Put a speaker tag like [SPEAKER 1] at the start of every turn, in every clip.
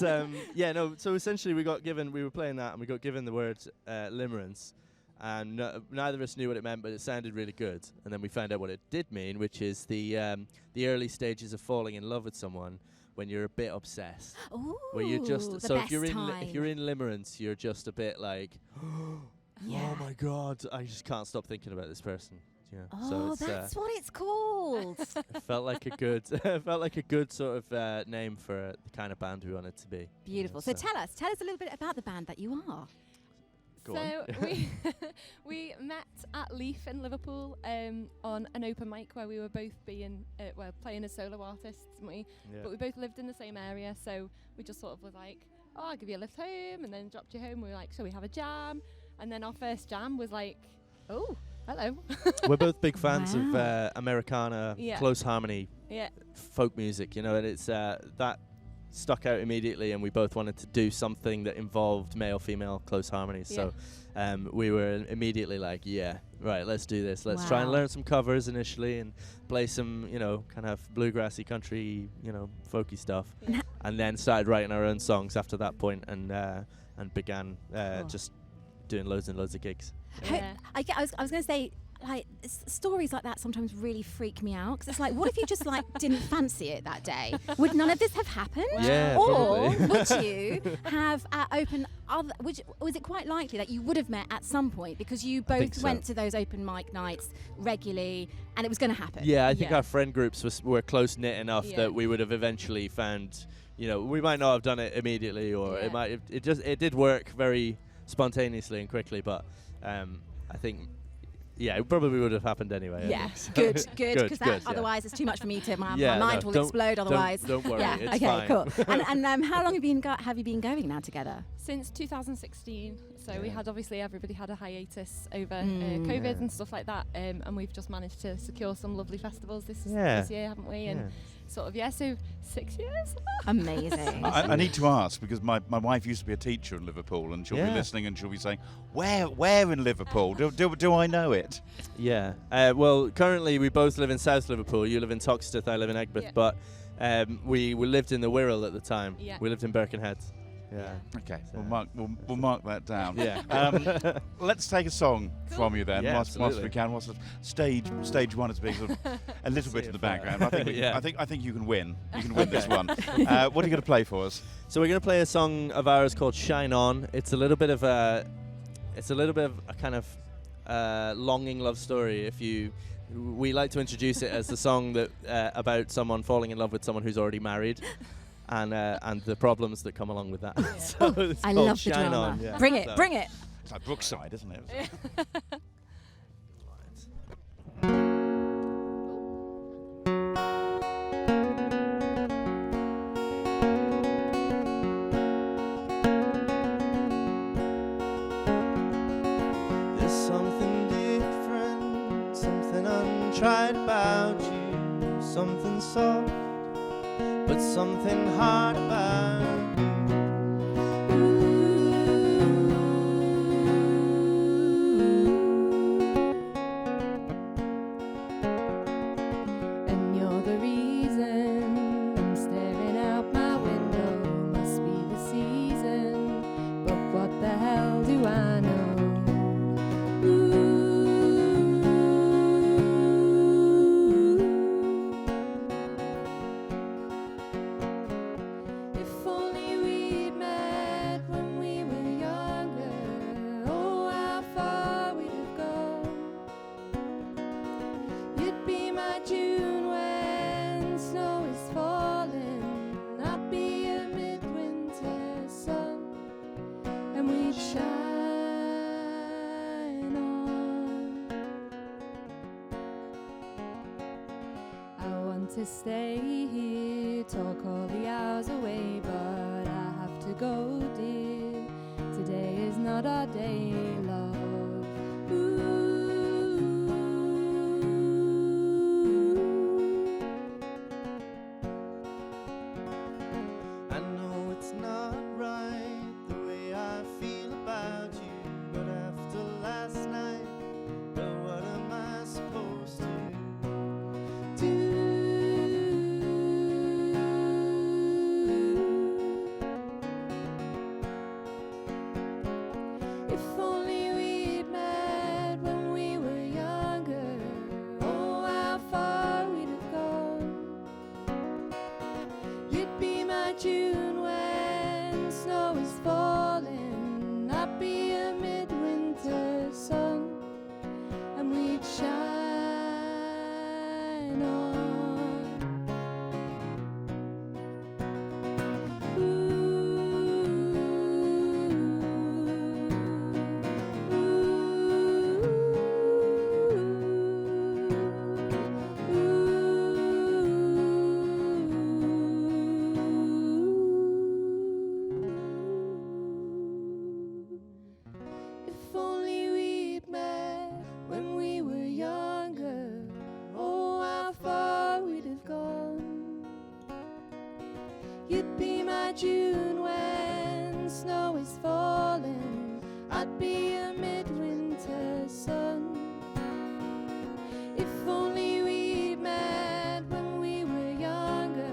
[SPEAKER 1] Yeah, no. So essentially, we were playing that, and we got given the word limerance, and neither of us knew what it meant, but it sounded really good. And then we found out what it did mean, which is the early stages of falling in love with someone when you're a bit obsessed.
[SPEAKER 2] Ooh,
[SPEAKER 1] where you're just
[SPEAKER 2] the
[SPEAKER 1] so
[SPEAKER 2] best
[SPEAKER 1] if you're
[SPEAKER 2] time.
[SPEAKER 1] in limerance, you're just a bit like,
[SPEAKER 2] Yeah.
[SPEAKER 1] oh my god, I just can't stop thinking about this person. Yeah.
[SPEAKER 2] Oh,
[SPEAKER 1] so it's,
[SPEAKER 2] that's what it's called.
[SPEAKER 1] it felt like a good sort of name for the kind of band we wanted to be.
[SPEAKER 2] Beautiful. So tell us a little bit about the band that you are.
[SPEAKER 1] Go
[SPEAKER 3] So we met at Leaf in Liverpool on an open mic where we were both playing as solo artists, didn't we?
[SPEAKER 1] Yeah.
[SPEAKER 3] But we both lived in the same area, so we just sort of was like, oh, I'll give you a lift home, and then dropped you home. We were like, shall we have a jam? And then our first jam was like, oh, hello.
[SPEAKER 1] We're both big fans of
[SPEAKER 2] Wow.
[SPEAKER 1] Americana,
[SPEAKER 3] Yeah.
[SPEAKER 1] close harmony,
[SPEAKER 3] Yeah.
[SPEAKER 1] folk music, and it's that stuck out immediately, and we both wanted to do something that involved male-female close harmonies.
[SPEAKER 3] Yeah.
[SPEAKER 1] So we were immediately like, yeah, right, let's do this. Let's try and
[SPEAKER 2] Wow.
[SPEAKER 1] learn some covers initially and play some, kind of bluegrassy, country, folky stuff,
[SPEAKER 3] Yeah.
[SPEAKER 1] and then started writing our own songs after that point, and began
[SPEAKER 2] Cool.
[SPEAKER 1] just doing loads and loads of gigs.
[SPEAKER 3] Yeah.
[SPEAKER 2] I was going to say, like, stories like that sometimes really freak me out, because it's like, what if you just like didn't fancy it that day? Would none of this have happened?
[SPEAKER 1] Yeah,
[SPEAKER 2] Or
[SPEAKER 1] probably.
[SPEAKER 2] would you have was it quite likely that you would have met at some point because you
[SPEAKER 1] I think
[SPEAKER 2] both
[SPEAKER 1] so.
[SPEAKER 2] went to those open mic nights regularly and it was going to happen?
[SPEAKER 1] Yeah, I think
[SPEAKER 3] Yeah.
[SPEAKER 1] our friend groups were close knit enough
[SPEAKER 3] Yeah.
[SPEAKER 1] that we would have eventually found. We might not have done it immediately, or
[SPEAKER 3] Yeah.
[SPEAKER 1] it did work very spontaneously and quickly. But I think, yeah, it probably would have happened anyway. I
[SPEAKER 2] Yeah,
[SPEAKER 1] think so.
[SPEAKER 2] good,
[SPEAKER 1] Good,
[SPEAKER 2] because
[SPEAKER 1] yeah.
[SPEAKER 2] otherwise it's too much for me to. My
[SPEAKER 1] Yeah,
[SPEAKER 2] mind
[SPEAKER 1] no,
[SPEAKER 2] will
[SPEAKER 1] don't-
[SPEAKER 2] explode otherwise.
[SPEAKER 1] Don't worry,
[SPEAKER 2] Yeah.
[SPEAKER 1] it's
[SPEAKER 2] Okay.
[SPEAKER 1] fine.
[SPEAKER 2] Cool. And how long have you been going now together?
[SPEAKER 3] Since 2016, so we
[SPEAKER 1] Yeah.
[SPEAKER 3] had everybody had a hiatus over
[SPEAKER 2] Mm.
[SPEAKER 3] COVID
[SPEAKER 1] Yeah.
[SPEAKER 3] and stuff like that, and we've just managed to secure some lovely festivals this year, haven't we? And so 6 years.
[SPEAKER 2] Amazing.
[SPEAKER 4] I need to ask, because my wife used to be a teacher in Liverpool, and she'll be
[SPEAKER 1] Yeah.
[SPEAKER 4] listening and she'll be saying, where in Liverpool? Do I know it?
[SPEAKER 1] Yeah. Well, currently we both live in South Liverpool. You live in Toxteth, I live in Egbert.
[SPEAKER 3] Yeah.
[SPEAKER 1] But we lived in the Wirral at the time.
[SPEAKER 3] Yeah.
[SPEAKER 1] We lived in Birkenhead. Yeah.
[SPEAKER 4] Okay,
[SPEAKER 1] So-
[SPEAKER 4] we'll mark that down.
[SPEAKER 1] Yeah.
[SPEAKER 4] Let's take a song from you then,
[SPEAKER 1] Yeah,
[SPEAKER 4] whilst we
[SPEAKER 1] absolutely.
[SPEAKER 4] can. Whilst stage one is being sort of a little bit
[SPEAKER 1] See
[SPEAKER 4] in the
[SPEAKER 1] if,
[SPEAKER 4] background. I think
[SPEAKER 1] yeah.
[SPEAKER 4] I think you can win. You can win this one. What are you going to play for us?
[SPEAKER 1] So we're gonna play a song of ours called "Shine On." It's a little bit of a kind of longing love story. We like to introduce it as the song that about someone falling in love with someone who's already married, and the problems that come along with that. So it's
[SPEAKER 2] I
[SPEAKER 1] called
[SPEAKER 2] love the
[SPEAKER 1] "Shine
[SPEAKER 2] drama.
[SPEAKER 1] On." Yeah.
[SPEAKER 2] Bring it,
[SPEAKER 1] So-
[SPEAKER 2] bring it.
[SPEAKER 4] It's like Brookside, isn't it?
[SPEAKER 1] There's something different, something untried about you, something soft, but something hard about
[SPEAKER 3] And you're the reason I'm staring out my window. Must be the season, but what the hell do I know? If only we'd met when we were younger. Oh, how far we'd have gone. You'd be my June when snow is falling. I'd be a midwinter sun, and we'd shine on. I want to stay here, talk all the hours away, but I have to go, dear. Today is not our day, love.
[SPEAKER 1] I know it's not right the way I feel about you, but after last night, well, what am I supposed to do?
[SPEAKER 3] If only we'd met when we were younger. Oh, how far we'd have gone. You'd be my June when snow is falling. I'd be a midwinter sun, and we'd shine on. If only we'd met when we were younger. Oh, how far we'd have gone. You'd be my June when snow is falling. I'd be a midwinter sun. If only we'd met when we were younger.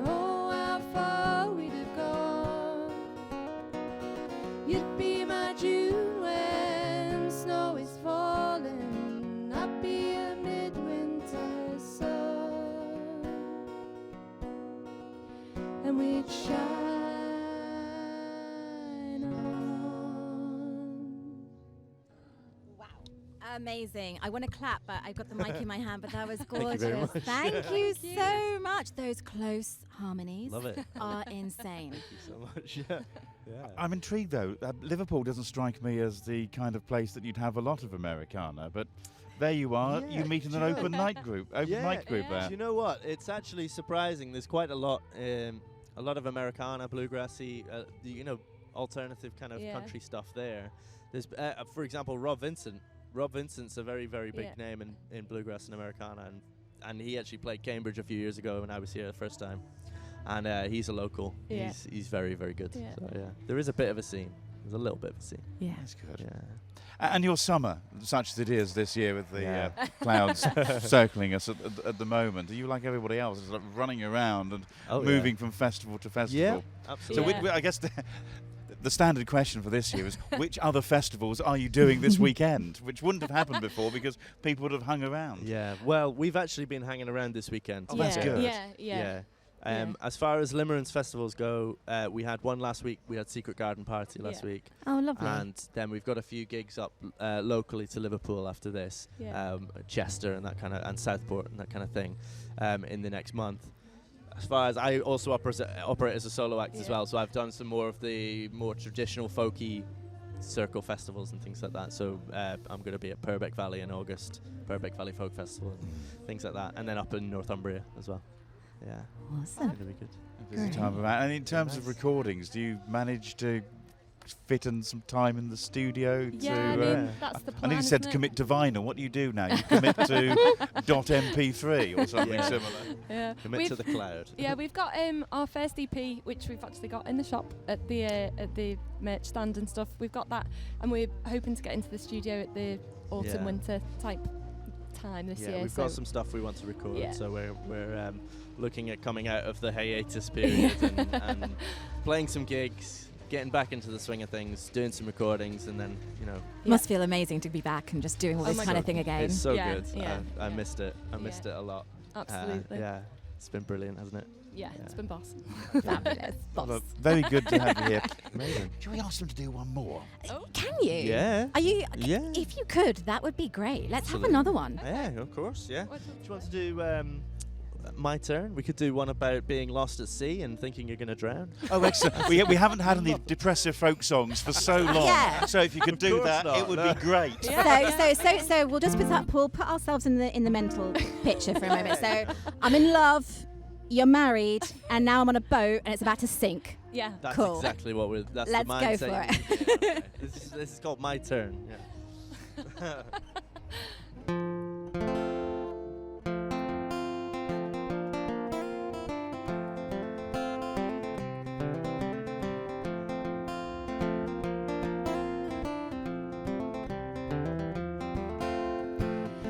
[SPEAKER 3] Oh, how far we'd have gone. You'd be my June when snow is falling. I'd be a midwinter sun, and we'd shine on.
[SPEAKER 2] Wow. Amazing. I want to clap, but I've got the mic in my hand, but that was
[SPEAKER 1] you
[SPEAKER 2] gorgeous.
[SPEAKER 1] very much.
[SPEAKER 2] Thank you so much. Those close harmonies
[SPEAKER 1] Love it.
[SPEAKER 2] are insane.
[SPEAKER 1] Thank you so much. Yeah. Yeah.
[SPEAKER 4] I'm intrigued though. Liverpool doesn't strike me as the kind of place that you'd have a lot of Americana, but there you are.
[SPEAKER 1] Yeah,
[SPEAKER 4] You meet in
[SPEAKER 1] do
[SPEAKER 4] an
[SPEAKER 1] you know-
[SPEAKER 4] open night group. Open
[SPEAKER 1] Yeah,
[SPEAKER 4] mic group
[SPEAKER 3] yeah.
[SPEAKER 1] Do you know what? It's actually surprising. There's quite a lot of Americana, bluegrassy, alternative kind of
[SPEAKER 3] Yeah.
[SPEAKER 1] country stuff there. There's, for example, Rob Vincent. Rob Vincent's a very, very big
[SPEAKER 3] Yeah.
[SPEAKER 1] name in bluegrass and Americana, and he actually played Cambridge a few years ago when I was here the first time. And he's a local.
[SPEAKER 3] Yeah.
[SPEAKER 1] He's very, very good.
[SPEAKER 3] Yeah.
[SPEAKER 1] So yeah, there is a bit of a scene. There's a little bit of a scene.
[SPEAKER 2] Yeah.
[SPEAKER 4] That's good.
[SPEAKER 1] Yeah.
[SPEAKER 4] And your summer, such as it is this year with the
[SPEAKER 1] Yeah.
[SPEAKER 4] clouds circling us at the moment, are you like everybody else, is like running around and moving from festival to festival?
[SPEAKER 1] Yeah,
[SPEAKER 4] So
[SPEAKER 1] absolutely.
[SPEAKER 3] Yeah.
[SPEAKER 4] I guess the standard question for this year is, which other festivals are you doing this weekend? Which wouldn't have happened before because people would have hung around.
[SPEAKER 1] Yeah. Well, we've actually been hanging around this weekend.
[SPEAKER 4] Oh, that's good.
[SPEAKER 3] Yeah.
[SPEAKER 1] Yeah.
[SPEAKER 3] Yeah.
[SPEAKER 1] As far as Limerance festivals go, we had one last week. We had Secret Garden Party last
[SPEAKER 3] Yeah.
[SPEAKER 1] week.
[SPEAKER 2] Oh, lovely.
[SPEAKER 1] And then we've got a few gigs up locally to Liverpool after this,
[SPEAKER 3] Yeah.
[SPEAKER 1] Chester and that kind of, and Southport and that kind of thing, in the next month. As far as I also operate as a solo act as
[SPEAKER 3] Yeah.
[SPEAKER 1] well, so I've done some more of the more traditional folky circle festivals and things like that. So I'm going to be at Purbeck Valley in August, Purbeck Valley Folk Festival and things like that, and then up in Northumbria as well. Yeah,
[SPEAKER 2] Awesome.
[SPEAKER 1] it'll be good.
[SPEAKER 4] A busy
[SPEAKER 2] Great.
[SPEAKER 4] time of that. And in terms of
[SPEAKER 1] Nice.
[SPEAKER 4] recordings, do you manage to fit in some time in the studio
[SPEAKER 3] Yeah,
[SPEAKER 4] to
[SPEAKER 3] I mean, that's the
[SPEAKER 4] I
[SPEAKER 3] plan.
[SPEAKER 4] know you said
[SPEAKER 3] isn't it?
[SPEAKER 4] commit to vinyl. What do you do now? You commit to .mp3 or something
[SPEAKER 1] Yeah.
[SPEAKER 4] similar.
[SPEAKER 3] Yeah.
[SPEAKER 1] Commit to the cloud.
[SPEAKER 3] Yeah, we've got our first EP, which we've actually got in the shop at the merch stand and stuff. We've got that, and we're hoping to get into the studio at the autumn
[SPEAKER 1] Yeah.
[SPEAKER 3] winter type time this
[SPEAKER 1] Yeah,
[SPEAKER 3] year.
[SPEAKER 1] we've
[SPEAKER 3] so
[SPEAKER 1] got some stuff we want to record,
[SPEAKER 3] Yeah.
[SPEAKER 1] so we're looking at coming out of the hiatus period and playing some gigs, getting back into the swing of things, doing some recordings, and then
[SPEAKER 3] Yeah.
[SPEAKER 2] Must feel amazing to be back and just doing all
[SPEAKER 3] Oh
[SPEAKER 2] this
[SPEAKER 3] my
[SPEAKER 2] kind of
[SPEAKER 3] God.
[SPEAKER 2] thing again.
[SPEAKER 1] it's so
[SPEAKER 3] Yeah,
[SPEAKER 1] good.
[SPEAKER 3] yeah.
[SPEAKER 1] I missed it. I
[SPEAKER 3] Yeah.
[SPEAKER 1] missed it a lot.
[SPEAKER 3] absolutely.
[SPEAKER 1] Yeah, it's been brilliant, hasn't it?
[SPEAKER 3] Yeah, it's
[SPEAKER 1] Yeah.
[SPEAKER 3] been boss.
[SPEAKER 2] Fabulous.
[SPEAKER 4] Well,
[SPEAKER 2] Boss.
[SPEAKER 4] very good to have you here.
[SPEAKER 1] Amazing.
[SPEAKER 4] Shall we ask them to do one more?
[SPEAKER 2] Can you?
[SPEAKER 1] Yeah.
[SPEAKER 2] Are you?
[SPEAKER 1] Yeah.
[SPEAKER 2] If you could, that would be great. Let's
[SPEAKER 1] Absolutely.
[SPEAKER 2] have another one.
[SPEAKER 1] Yeah, of course. Yeah.
[SPEAKER 3] What-
[SPEAKER 1] Do you want to do my turn? We could do one about being lost at sea and thinking you're going to drown.
[SPEAKER 4] Oh, excellent. we haven't had any depressive folk songs for so long.
[SPEAKER 2] Yeah.
[SPEAKER 4] So if you could do
[SPEAKER 1] course
[SPEAKER 4] that,
[SPEAKER 1] not,
[SPEAKER 4] it would
[SPEAKER 1] no.
[SPEAKER 4] be great.
[SPEAKER 2] So we'll just we'll put ourselves in the mental picture for a moment. So I'm in love, you're married, and now I'm on a boat and it's about to sink.
[SPEAKER 3] Yeah.
[SPEAKER 1] That's
[SPEAKER 2] Cool.
[SPEAKER 1] exactly what we're. That's
[SPEAKER 2] Let's
[SPEAKER 1] the
[SPEAKER 2] go
[SPEAKER 1] mindset.
[SPEAKER 2] for it.
[SPEAKER 1] Yeah, okay. This is called My Turn. Yeah.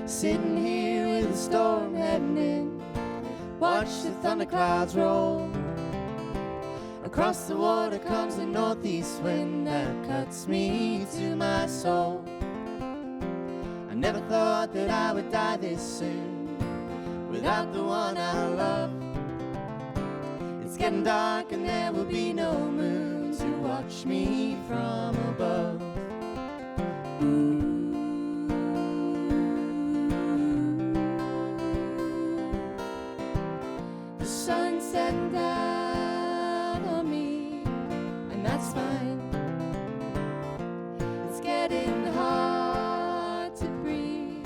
[SPEAKER 3] Sitting here with a storm heading in, watch the thunderclouds roll
[SPEAKER 1] Across the water comes a northeast wind that cuts me to my soul. I never thought that I would die this soon without the one I love. It's getting dark and there will be no moon to watch me from above. The sun setting down on me, and that's fine. It's getting hard to breathe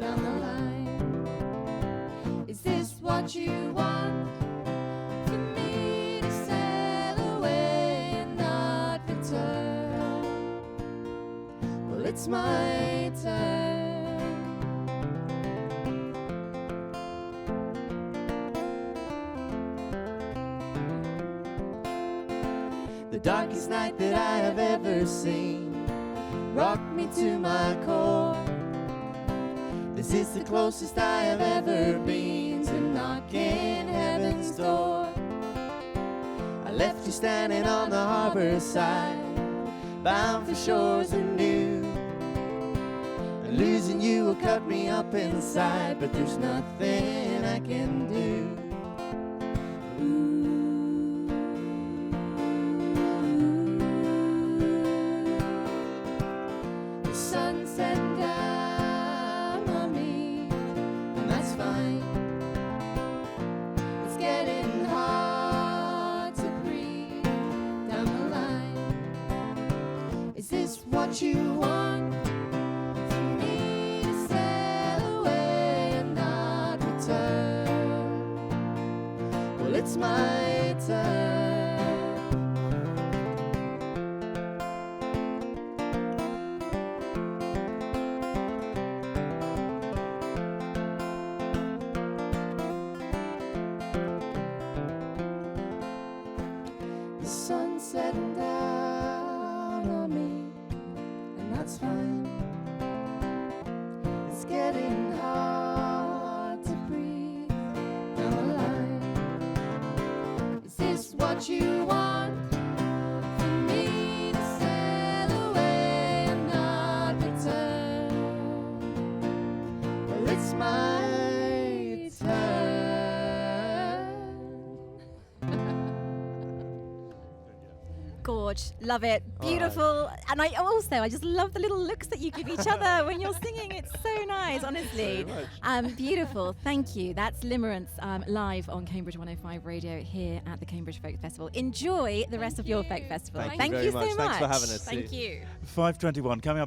[SPEAKER 1] down the line. Is this what you want? For me to sail away and not return? Well, it's my turn. The darkest night that I have ever seen rocked me to my core. This is the closest I have ever been to knocking heaven's door. I left you standing on the harbor side, bound for shores anew. And losing you will cut me up inside, but there's nothing I can do. The sun's setting down on me, and that's fine. It's getting hard to breathe down the line. Is this what you want? For me to sail away and not return? Well, it's my turn. The sun's setting down on me, and that's fine. It's getting hard to breathe down the line. Is this what you want? For me to sail away and not return? Well, it's my turn.
[SPEAKER 2] Gorge, love it, beautiful. And I just love the little looks that you give each other when you're singing. It's so nice, honestly. Beautiful, thank you. That's Limerance live on Cambridge 105 Radio here at the Cambridge Folk Festival. Enjoy the rest of your Folk Festival.
[SPEAKER 1] Thank you very
[SPEAKER 2] so
[SPEAKER 1] much.
[SPEAKER 2] much.
[SPEAKER 1] Thanks for having us.
[SPEAKER 2] Thank you.
[SPEAKER 4] 5:21 coming up.